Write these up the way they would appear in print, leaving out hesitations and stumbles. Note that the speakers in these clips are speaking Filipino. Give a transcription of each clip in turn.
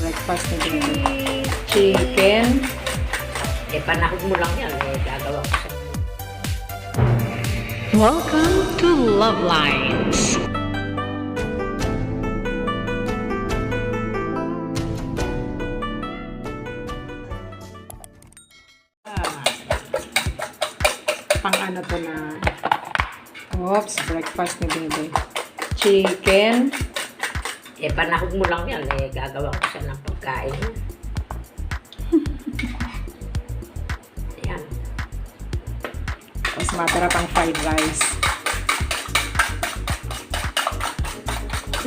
breakfast na din. Chicken. Panahon mo lang yan. Gagawa ko sa... Welcome to LuvLiNes. Pang ano to na... Oops, breakfast na din. Chicken. Panahon mo lang yan. Gagawa ko siya ng pagkain. Ayan. Tapos matara pang fried rice.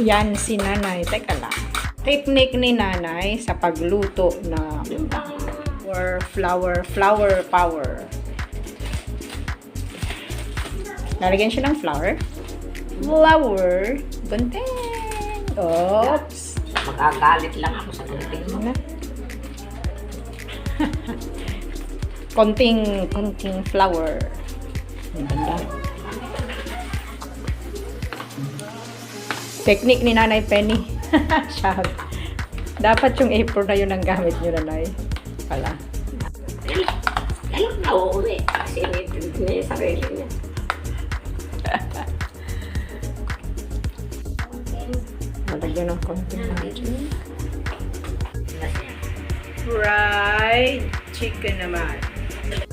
Yan si nanay. Teka lang. Technique ni nanay sa pagluto na flour power. Lalagyan siya ng flour. Gunting. Oops. Magagalit lang ako sa gunting mo. konting flour. Ang ganda. Technique ni Nanay Penny. Siya. Dapat yung apron na yun ang gamit nyo, Nanay. Pala. Lalo na uuwi. Kasi may sarili niya. Malagyan ng konting magic. Fried chicken naman.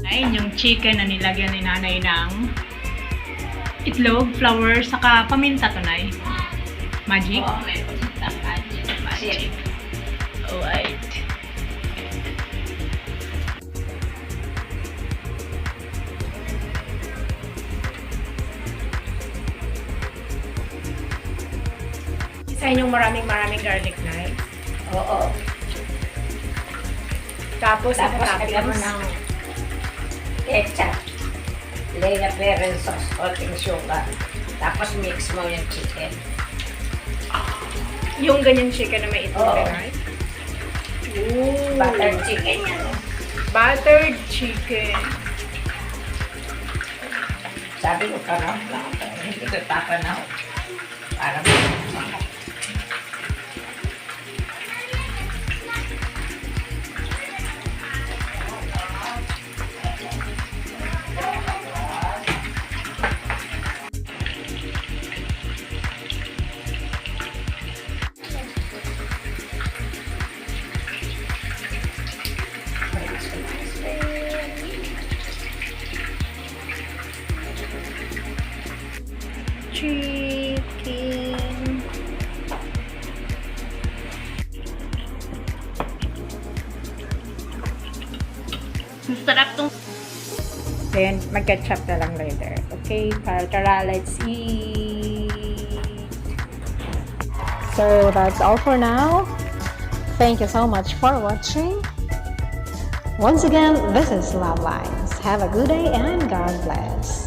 Ayun yung chicken na nilagyan ni nanay ng itlog, flour, saka paminta to, Nay. Magic? Oo, may paminta. Magic. Alright. Isahin yung maraming garlic, Nay. Oo. Tapos lagyan mo ng ketchup. Lagyan peren sauce, konting sugar. Tapos mix mo yung chicken. yung ganyang chicken na may itlog, Oo. Nay. Ooh. Buttered chicken yan. Buttered chicken. Sabi ko, parang lang. Hindi ko papanaw. Para Chicken. Masarap tong... Then, mag-ketchup na lang later. Okay, tara, let's eat. So, that's all for now. Thank you so much for watching. Once again, this is LuvLiNes. Have a good day and God bless.